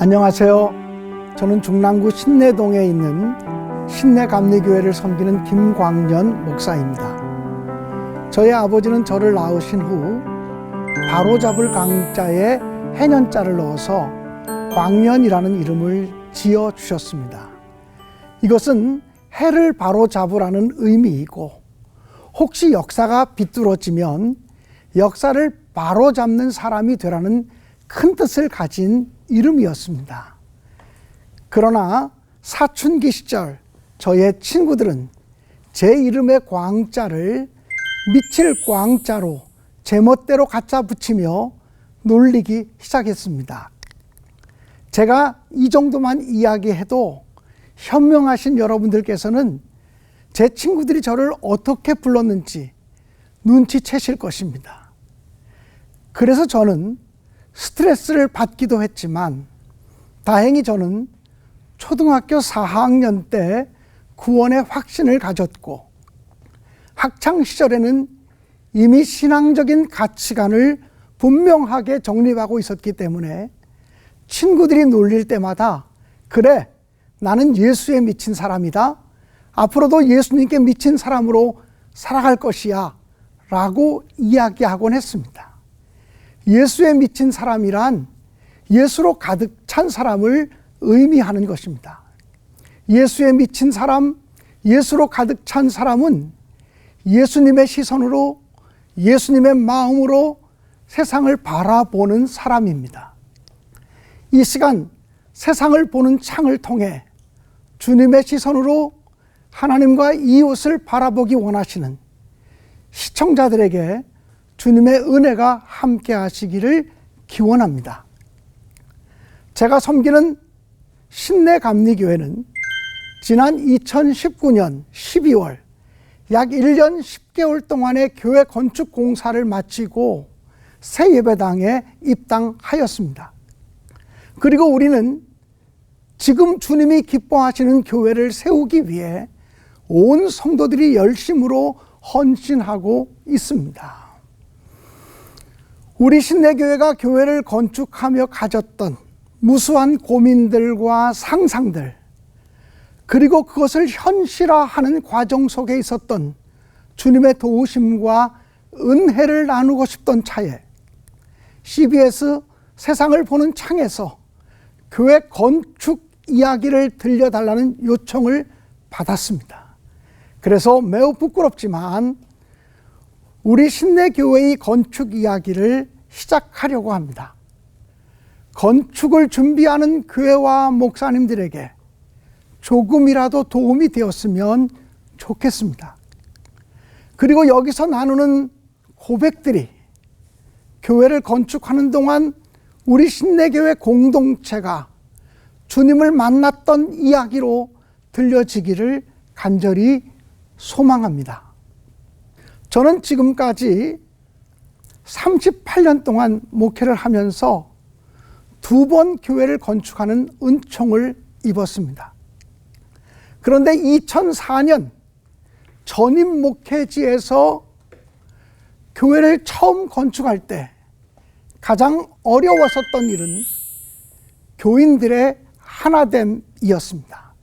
안녕하세요. 저는 중랑구 신내동에 있는 신내감리교회를 섬기는 김광년 목사입니다. 저희 아버지는 저를 낳으신 후 바로잡을 강자에 해년자를 넣어서 광년이라는 이름을 지어주셨습니다. 이것은 해를 바로잡으라는 의미이고, 혹시 역사가 비뚤어지면 역사를 바로잡는 사람이 되라는 큰 뜻을 가진 이름이었습니다. 그러나 사춘기 시절 저의 친구들은 제 이름의 광자를 미칠 광자로 제멋대로 갖다 붙이며 놀리기 시작했습니다. 제가 이 정도만 이야기해도 현명하신 여러분들께서는 제 친구들이 저를 어떻게 불렀는지 눈치채실 것입니다. 그래서 저는 스트레스를 받기도 했지만, 다행히 저는 초등학교 4학년 때 구원의 확신을 가졌고, 학창 시절에는 이미 신앙적인 가치관을 분명하게 정립하고 있었기 때문에 친구들이 놀릴 때마다, 그래, 나는 예수에 미친 사람이다, 앞으로도 예수님께 미친 사람으로 살아갈 것이야 라고 이야기하곤 했습니다. 예수에 미친 사람이란 예수로 가득 찬 사람을 의미하는 것입니다. 예수에 미친 사람, 예수로 가득 찬 사람은 예수님의 시선으로, 예수님의 마음으로 세상을 바라보는 사람입니다. 이 시간 세상을 보는 창을 통해 주님의 시선으로 하나님과 이웃을 바라보기 원하시는 시청자들에게 주님의 은혜가 함께 하시기를 기원합니다. 제가 섬기는 신내감리교회는 지난 2019년 12월 약 1년 10개월 동안의 교회 건축 공사를 마치고 새 예배당에 입당하였습니다. 그리고 우리는 지금 주님이 기뻐하시는 교회를 세우기 위해 온 성도들이 열심으로 헌신하고 있습니다. 우리 신내교회가 교회를 건축하며 가졌던 무수한 고민들과 상상들, 그리고 그것을 현실화하는 과정 속에 있었던 주님의 도우심과 은혜를 나누고 싶던 차에 CBS 세상을 보는 창에서 교회 건축 이야기를 들려달라는 요청을 받았습니다. 그래서 매우 부끄럽지만 우리 신내교회의 건축 이야기를 시작하려고 합니다. 건축을 준비하는 교회와 목사님들에게 조금이라도 도움이 되었으면 좋겠습니다. 그리고 여기서 나누는 고백들이 교회를 건축하는 동안 우리 신내교회 공동체가 주님을 만났던 이야기로 들려지기를 간절히 소망합니다. 저는 지금까지 38년 동안 목회를 하면서 2번 교회를 건축하는 은총을 입었습니다. 그런데 2004년 전임 목회지에서 교회를 처음 건축할 때 가장 어려웠었던 일은 교인들의 하나됨이었습니다.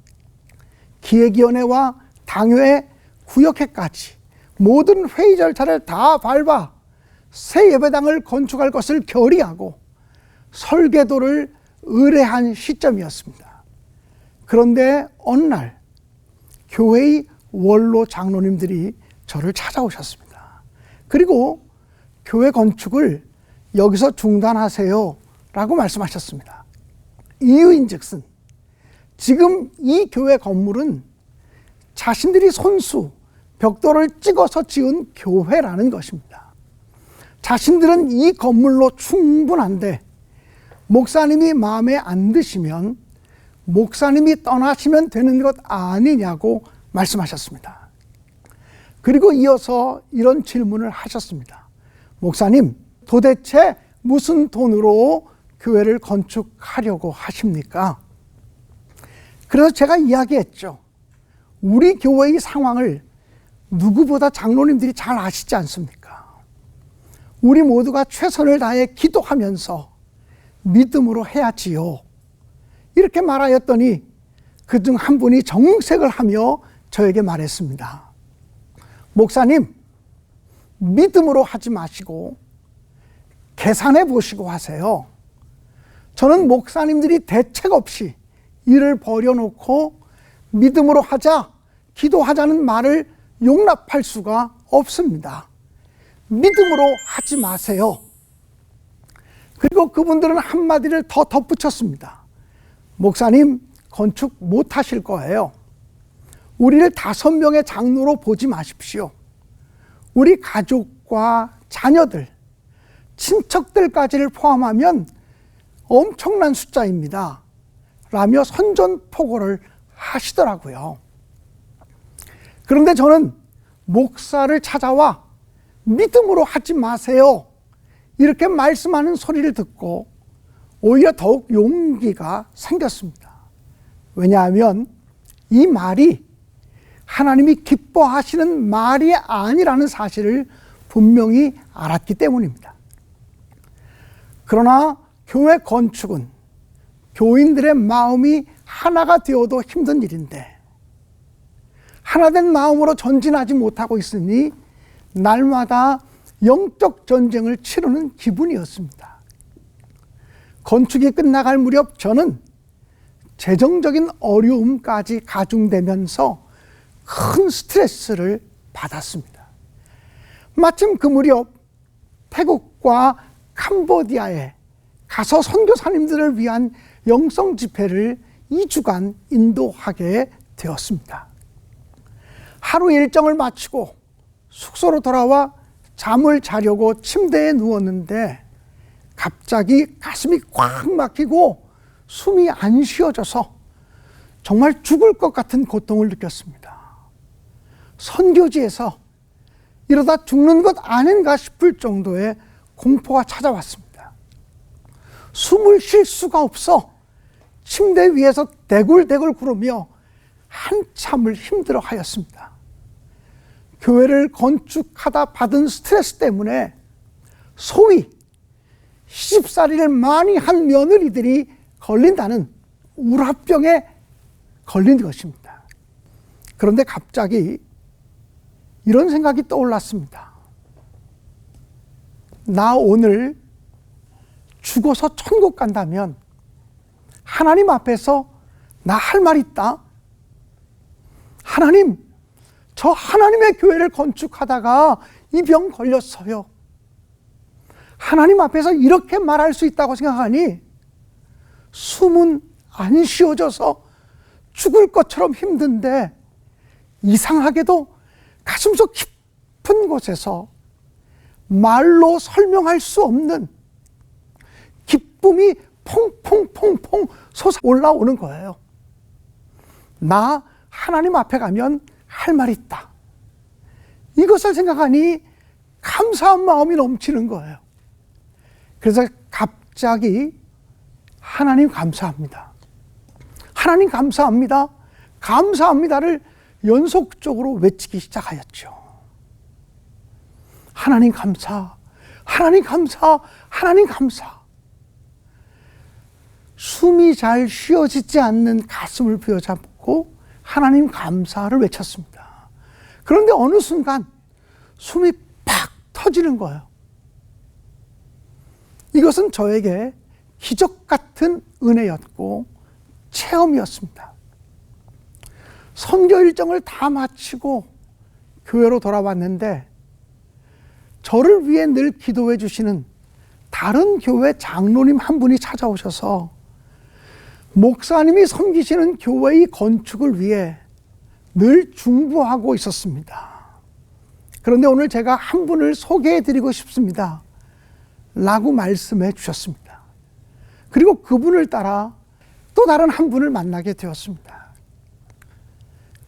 기획위원회와 당회의 구역회까지 모든 회의 절차를 다 밟아 새 예배당을 건축할 것을 결의하고 설계도를 의뢰한 시점이었습니다. 그런데 어느 날 교회의 원로 장로님들이 저를 찾아오셨습니다. 그리고 교회 건축을 여기서 중단하세요 라고 말씀하셨습니다. 이유인즉슨 지금 이 교회 건물은 자신들이 손수 벽돌을 찍어서 지은 교회라는 것입니다. 자신들은 이 건물로 충분한데 목사님이 마음에 안 드시면 목사님이 떠나시면 되는 것 아니냐고 말씀하셨습니다. 그리고 이어서 이런 질문을 하셨습니다. 목사님, 도대체 무슨 돈으로 교회를 건축하려고 하십니까? 그래서 제가 이야기했죠. 우리 교회의 상황을 누구보다 장로님들이 잘 아시지 않습니까? 우리 모두가 최선을 다해 기도하면서 믿음으로 해야지요 이렇게 말하였더니 그중 한 분이 정색을 하며 저에게 말했습니다. 목사님, 믿음으로 하지 마시고 계산해 보시고 하세요. 저는 목사님들이 대책 없이 일을 버려놓고 믿음으로 하자, 기도하자는 말을 용납할 수가 없습니다. 믿음으로 하지 마세요. 그리고 그분들은 한마디를 더 덧붙였습니다. 목사님, 건축 못 하실 거예요. 우리를 5명의 장로로 보지 마십시오. 우리 가족과 자녀들, 친척들까지를 포함하면 엄청난 숫자입니다. 라며 선전포고를 하시더라고요. 그런데 저는 목사를 찾아와 믿음으로 하지 마세요, 이렇게 말씀하는 소리를 듣고 오히려 더욱 용기가 생겼습니다. 왜냐하면 이 말이 하나님이 기뻐하시는 말이 아니라는 사실을 분명히 알았기 때문입니다. 그러나 교회 건축은 교인들의 마음이 하나가 되어도 힘든 일인데 하나된 마음으로 전진하지 못하고 있으니 날마다 영적 전쟁을 치르는 기분이었습니다. 건축이 끝나갈 무렵 저는 재정적인 어려움까지 가중되면서 큰 스트레스를 받았습니다. 마침 그 무렵 태국과 캄보디아에 가서 선교사님들을 위한 영성 집회를 2주간 인도하게 되었습니다. 하루 일정을 마치고 숙소로 돌아와 잠을 자려고 침대에 누웠는데 갑자기 가슴이 꽉 막히고 숨이 안 쉬어져서 정말 죽을 것 같은 고통을 느꼈습니다. 선교지에서 이러다 죽는 것 아닌가 싶을 정도의 공포가 찾아왔습니다. 숨을 쉴 수가 없어 침대 위에서 대굴대굴 구르며 한참을 힘들어 하였습니다. 교회를 건축하다 받은 스트레스 때문에 소위 시집살이를 많이 한 며느리들이 걸린다는 우라병에 걸린 것입니다. 그런데 갑자기 이런 생각이 떠올랐습니다. 나 오늘 죽어서 천국 간다면 하나님 앞에서 나 할 말 있다. 하나님, 저 하나님의 교회를 건축하다가 이 병 걸렸어요. 하나님 앞에서 이렇게 말할 수 있다고 생각하니 숨은 안 쉬어져서 죽을 것처럼 힘든데 이상하게도 가슴속 깊은 곳에서 말로 설명할 수 없는 기쁨이 퐁퐁퐁퐁 솟아 올라오는 거예요. 나 하나님 앞에 가면 할 말이 있다. 이것을 생각하니 감사한 마음이 넘치는 거예요. 그래서 갑자기 하나님 감사합니다. 하나님 감사합니다. 감사합니다를 연속적으로 외치기 시작하였죠. 하나님 감사, 하나님 감사, 하나님 감사. 숨이 잘 쉬어지지 않는 가슴을 부여잡고 하나님 감사를 외쳤습니다. 그런데 어느 순간 숨이 팍 터지는 거예요. 이것은 저에게 기적 같은 은혜였고 체험이었습니다. 선교 일정을 다 마치고 교회로 돌아왔는데 저를 위해 늘 기도해 주시는 다른 교회 장로님 한 분이 찾아오셔서 목사님이 섬기시는 교회의 건축을 위해 늘 중보하고 있었습니다. 그런데 오늘 제가 한 분을 소개해 드리고 싶습니다. 라고 말씀해 주셨습니다. 그리고 그분을 따라 또 다른 한 분을 만나게 되었습니다.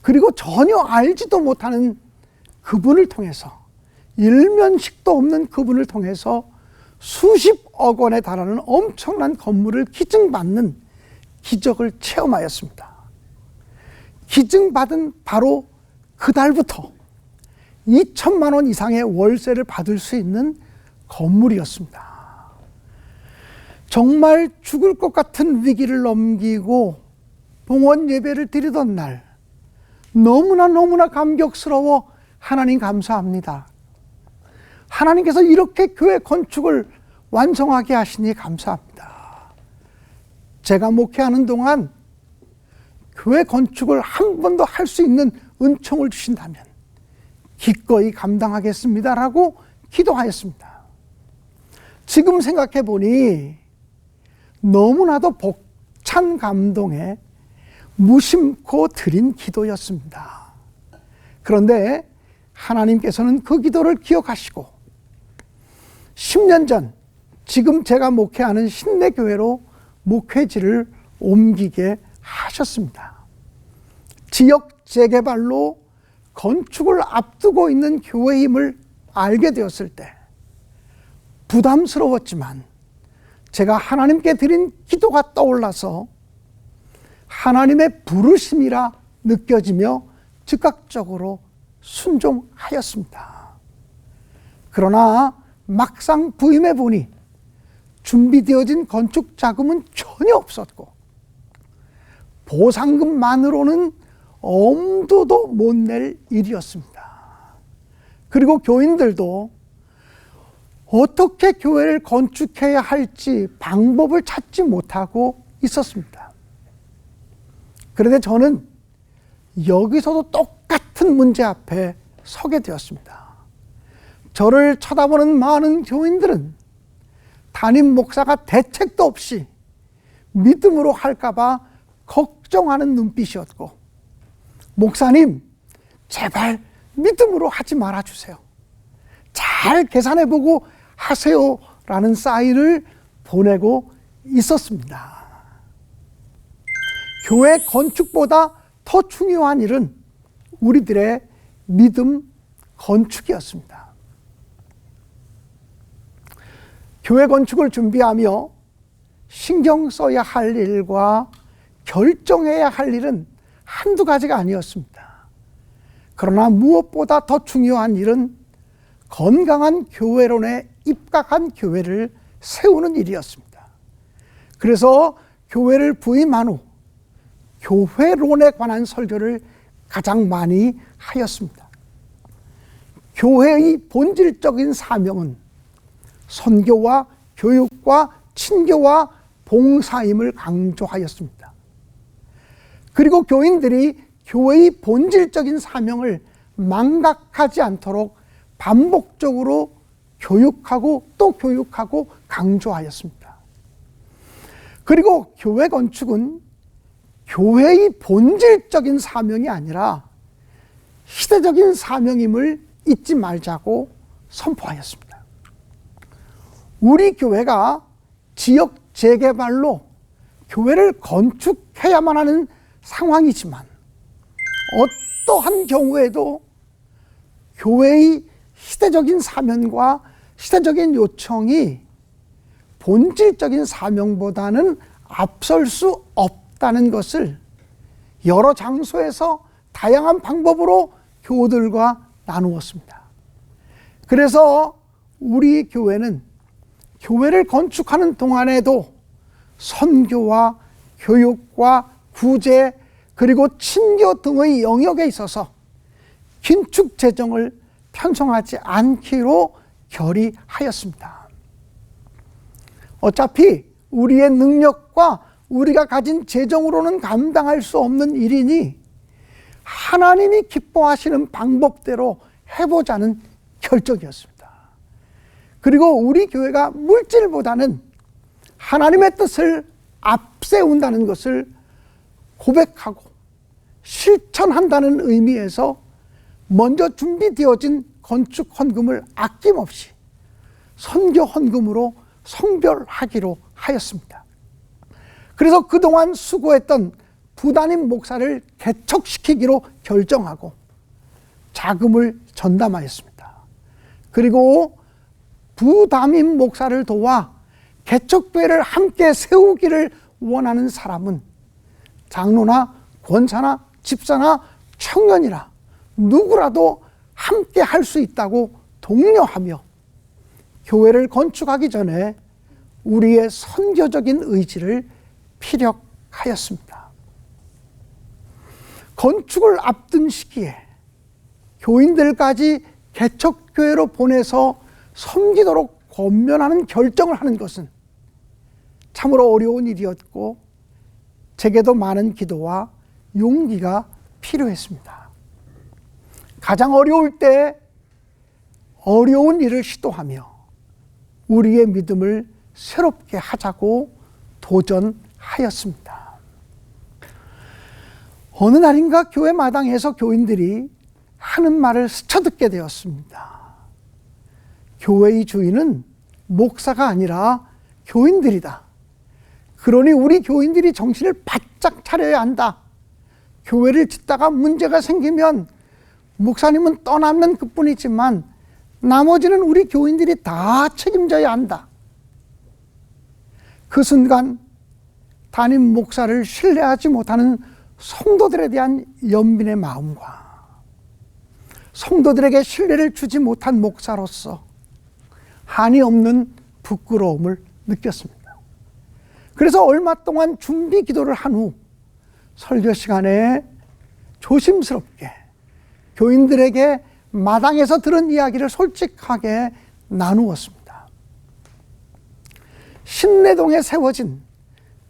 그리고 전혀 알지도 못하는 그분을 통해서, 일면식도 없는 그분을 통해서 수십억 원에 달하는 엄청난 건물을 기증받는 기적을 체험하였습니다. 기증받은 바로 그달부터 2천만 원 이상의 월세를 받을 수 있는 건물이었습니다. 정말 죽을 것 같은 위기를 넘기고 봉헌 예배를 드리던 날 너무나 감격스러워 하나님 감사합니다. 하나님께서 이렇게 교회 건축을 완성하게 하시니 감사합니다. 제가 목회하는 동안 교회 건축을 한 번 더 할 수 있는 은총을 주신다면 기꺼이 감당하겠습니다라고 기도하였습니다. 지금 생각해 보니 너무나도 벅찬 감동에 무심코 드린 기도였습니다. 그런데 하나님께서는 그 기도를 기억하시고 10년 전 지금 제가 목회하는 신내교회로 목회지를 옮기게 하셨습니다. 지역 재개발로 건축을 앞두고 있는 교회임을 알게 되었을 때 부담스러웠지만 제가 하나님께 드린 기도가 떠올라서 하나님의 부르심이라 느껴지며 즉각적으로 순종하였습니다. 그러나 막상 부임해 보니 준비되어진 건축 자금은 전혀 없었고 보상금만으로는 엄두도 못 낼 일이었습니다. 그리고 교인들도 어떻게 교회를 건축해야 할지 방법을 찾지 못하고 있었습니다. 그런데 저는 여기서도 똑같은 문제 앞에 서게 되었습니다. 저를 쳐다보는 많은 교인들은 담임 목사가 대책도 없이 믿음으로 할까봐 걱정하는 눈빛이었고, 목사님 제발 믿음으로 하지 말아주세요, 잘 계산해보고 하세요 라는 사인을 보내고 있었습니다. 교회 건축보다 더 중요한 일은 우리들의 믿음 건축이었습니다. 교회 건축을 준비하며 신경 써야 할 일과 결정해야 할 일은 한두 가지가 아니었습니다. 그러나 무엇보다 더 중요한 일은 건강한 교회론에 입각한 교회를 세우는 일이었습니다. 그래서 교회를 부임한 후 교회론에 관한 설교를 가장 많이 하였습니다. 교회의 본질적인 사명은 선교와 교육과 친교와 봉사임을 강조하였습니다. 그리고 교인들이 교회의 본질적인 사명을 망각하지 않도록 반복적으로 교육하고 또 교육하고 강조하였습니다. 그리고 교회 건축은 교회의 본질적인 사명이 아니라 시대적인 사명임을 잊지 말자고 선포하였습니다. 우리 교회가 지역 재개발로 교회를 건축해야만 하는 상황이지만 어떠한 경우에도 교회의 시대적인 사명과 시대적인 요청이 본질적인 사명보다는 앞설 수 없다는 것을 여러 장소에서 다양한 방법으로 교우들과 나누었습니다. 그래서 우리 교회는 교회를 건축하는 동안에도 선교와 교육과 구제 그리고 친교 등의 영역에 있어서 긴축 재정을 편성하지 않기로 결의하였습니다. 어차피 우리의 능력과 우리가 가진 재정으로는 감당할 수 없는 일이니 하나님이 기뻐하시는 방법대로 해보자는 결정이었습니다. 그리고 우리 교회가 물질보다는 하나님의 뜻을 앞세운다는 것을 고백하고 실천한다는 의미에서 먼저 준비되어진 건축 헌금을 아낌없이 선교 헌금으로 성별하기로 하였습니다. 그래서 그동안 수고했던 부담임 목사를 개척시키기로 결정하고 자금을 전담하였습니다. 그리고 부담임 목사를 도와 개척교회를 함께 세우기를 원하는 사람은 장로나 권사나 집사나 청년이나 누구라도 함께 할 수 있다고 독려하며 교회를 건축하기 전에 우리의 선교적인 의지를 피력하였습니다. 건축을 앞둔 시기에 교인들까지 개척교회로 보내서 섬기도록 권면하는 결정을 하는 것은 참으로 어려운 일이었고 제게도 많은 기도와 용기가 필요했습니다. 가장 어려울 때 어려운 일을 시도하며 우리의 믿음을 새롭게 하자고 도전하였습니다. 어느 날인가 교회 마당에서 교인들이 하는 말을 스쳐듣게 되었습니다. 교회의 주인은 목사가 아니라 교인들이다. 그러니 우리 교인들이 정신을 바짝 차려야 한다. 교회를 짓다가 문제가 생기면 목사님은 떠나면 그뿐이지만 나머지는 우리 교인들이 다 책임져야 한다. 그 순간 담임 목사를 신뢰하지 못하는 성도들에 대한 연민의 마음과 성도들에게 신뢰를 주지 못한 목사로서 한이 없는 부끄러움을 느꼈습니다. 그래서 얼마 동안 준비 기도를 한 후 설교 시간에 조심스럽게 교인들에게 마당에서 들은 이야기를 솔직하게 나누었습니다. 신내동에 세워진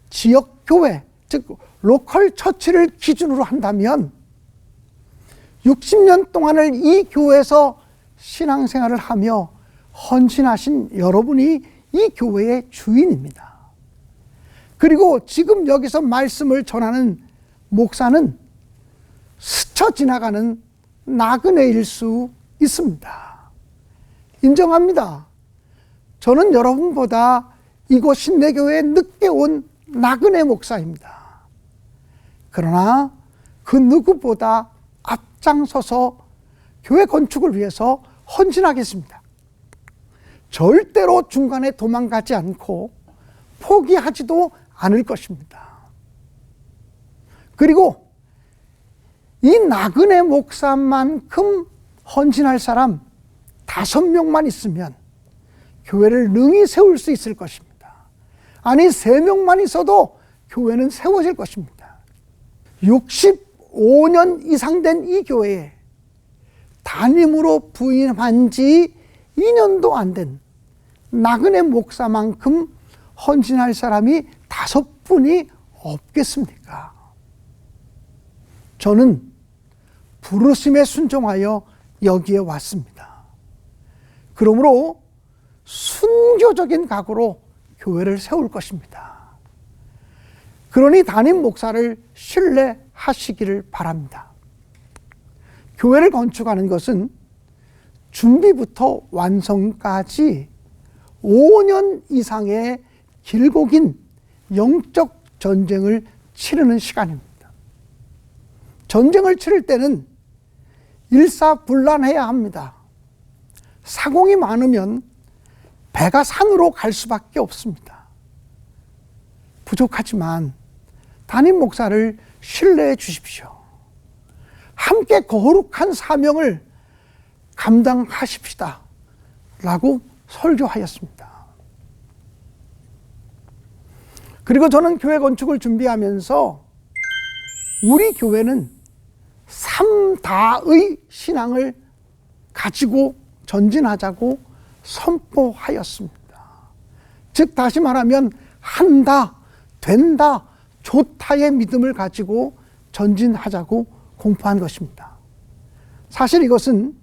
지역교회, 즉 로컬 처치를 기준으로 한다면 60년 동안을 이 교회에서 신앙생활을 하며 헌신하신 여러분이 이 교회의 주인입니다. 그리고 지금 여기서 말씀을 전하는 목사는 스쳐 지나가는 나그네일 수 있습니다. 인정합니다. 저는 여러분보다 이곳 신내교회에 늦게 온 나그네 목사입니다. 그러나 그 누구보다 앞장서서 교회 건축을 위해서 헌신하겠습니다. 절대로 중간에 도망가지 않고 포기하지도 않을 것입니다. 그리고 이 나그네 목사만큼 헌신할 사람 5명만 있으면 교회를 능히 세울 수 있을 것입니다. 아니 3명만 있어도 교회는 세워질 것입니다. 65년 이상 된 이 교회에 담임으로 부임한 지 2년도 안 된 나그네 목사만큼 헌신할 사람이 5분이 없겠습니까? 저는 부르심에 순종하여 여기에 왔습니다. 그러므로 순교적인 각오로 교회를 세울 것입니다. 그러니 담임 목사를 신뢰하시기를 바랍니다. 교회를 건축하는 것은 준비부터 완성까지 5년 이상의 길고 긴 영적 전쟁을 치르는 시간입니다. 전쟁을 치를 때는 일사불란해야 합니다. 사공이 많으면 배가 산으로 갈 수밖에 없습니다. 부족하지만 담임 목사를 신뢰해 주십시오. 함께 거룩한 사명을 감당하십시다 라고 설교하였습니다. 그리고 저는 교회 건축을 준비하면서 우리 교회는 3다의 신앙을 가지고 전진하자고 선포하였습니다. 즉 다시 말하면 한다, 된다, 좋다의 믿음을 가지고 전진하자고 공포한 것입니다. 사실 이것은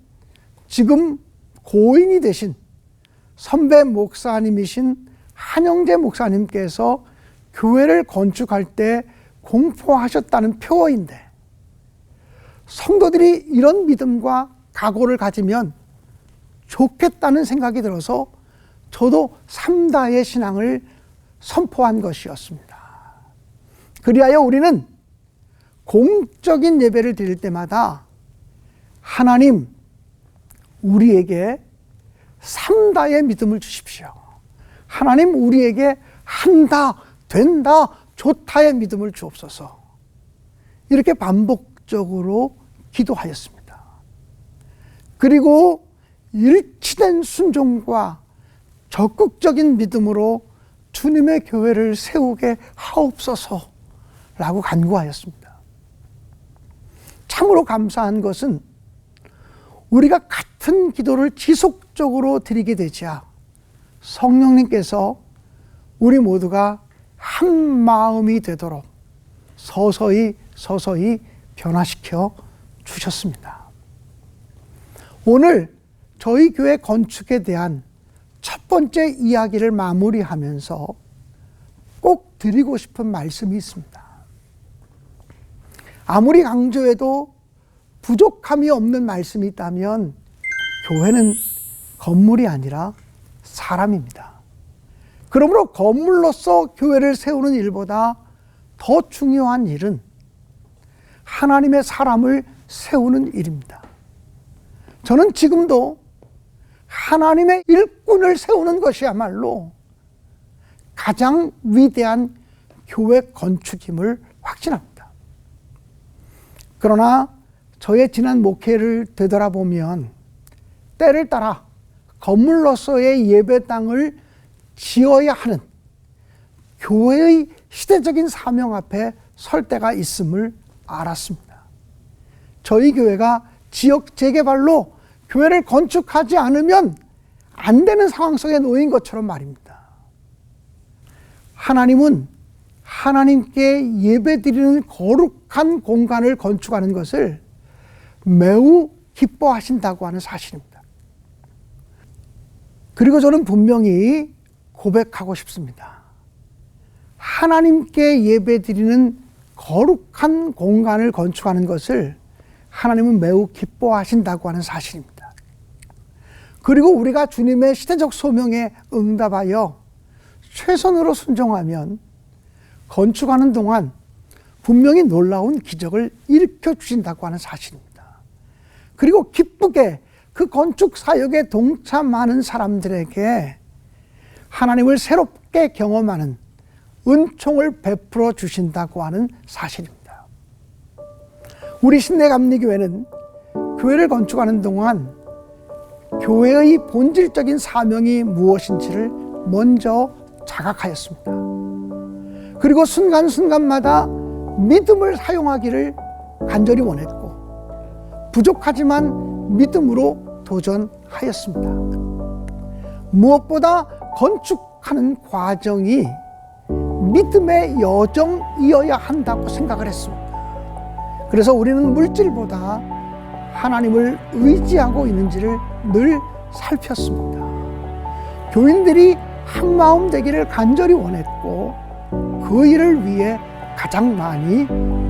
지금 고인이 되신 선배 목사님이신 한영재 목사님께서 교회를 건축할 때 공포하셨다는 표어인데 성도들이 이런 믿음과 각오를 가지면 좋겠다는 생각이 들어서 저도 3다의 신앙을 선포한 것이었습니다. 그리하여 우리는 공적인 예배를 드릴 때마다 하나님, 우리에게 3다의 믿음을 주십시오. 하나님, 우리에게 한다, 된다, 좋다의 믿음을 주옵소서. 이렇게 반복적으로 기도하였습니다. 그리고 일치된 순종과 적극적인 믿음으로 주님의 교회를 세우게 하옵소서라고 간구하였습니다. 참으로 감사한 것은 우리가 같은 기도를 지속적으로 드리게 되자 성령님께서 우리 모두가 한 마음이 되도록 서서히 변화시켜 주셨습니다. 오늘 저희 교회 건축에 대한 첫 번째 이야기를 마무리하면서 꼭 드리고 싶은 말씀이 있습니다. 아무리 강조해도 부족함이 없는 말씀이 있다면 교회는 건물이 아니라 사람입니다. 그러므로 건물로서 교회를 세우는 일보다 더 중요한 일은 하나님의 사람을 세우는 일입니다. 저는 지금도 하나님의 일꾼을 세우는 것이야말로 가장 위대한 교회 건축임을 확신합니다. 그러나 저의 지난 목회를 되돌아보면 때를 따라 건물로서의 예배당을 지어야 하는 교회의 시대적인 사명 앞에 설 때가 있음을 알았습니다. 저희 교회가 지역 재개발로 교회를 건축하지 않으면 안 되는 상황 속에 놓인 것처럼 말입니다. 하나님은 하나님께 예배드리는 거룩한 공간을 건축하는 것을 매우 기뻐하신다고 하는 사실입니다. 그리고 저는 분명히 고백하고 싶습니다. 하나님께 예배드리는 거룩한 공간을 건축하는 것을 하나님은 매우 기뻐하신다고 하는 사실입니다. 그리고 우리가 주님의 시대적 소명에 응답하여 최선으로 순종하면 건축하는 동안 분명히 놀라운 기적을 일으켜 주신다고 하는 사실입니다. 그리고 기쁘게 그 건축 사역에 동참하는 사람들에게 하나님을 새롭게 경험하는 은총을 베풀어 주신다고 하는 사실입니다. 우리 신내감리교회는 교회를 건축하는 동안 교회의 본질적인 사명이 무엇인지를 먼저 자각하였습니다. 그리고 순간순간마다 믿음을 사용하기를 간절히 원했고 부족하지만 믿음으로 도전하였습니다. 무엇보다 건축하는 과정이 믿음의 여정이어야 한다고 생각을 했습니다. 그래서 우리는 물질보다 하나님을 의지하고 있는지를 늘 살폈습니다. 교인들이 한마음 되기를 간절히 원했고 그 일을 위해 가장 많이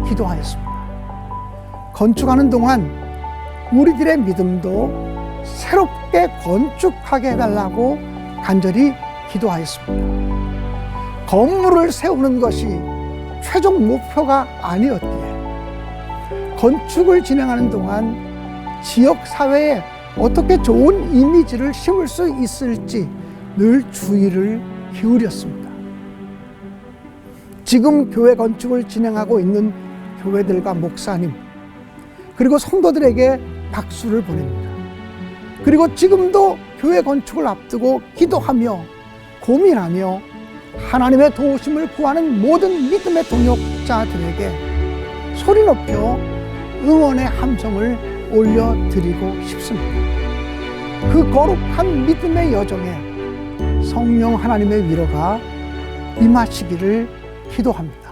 기도하였습니다. 건축하는 동안 우리들의 믿음도 새롭게 건축하게 해달라고 간절히 기도하였습니다. 건물을 세우는 것이 최종 목표가 아니었기에 건축을 진행하는 동안 지역 사회에 어떻게 좋은 이미지를 심을 수 있을지 늘 주의를 기울였습니다. 지금 교회 건축을 진행하고 있는 교회들과 목사님 그리고 성도들에게 박수를 보냅니다. 그리고 지금도 교회 건축을 앞두고 기도하며 고민하며 하나님의 도우심을 구하는 모든 믿음의 동역자들에게 소리 높여 응원의 함성을 올려드리고 싶습니다. 그 거룩한 믿음의 여정에 성령 하나님의 위로가 임하시기를 기도합니다.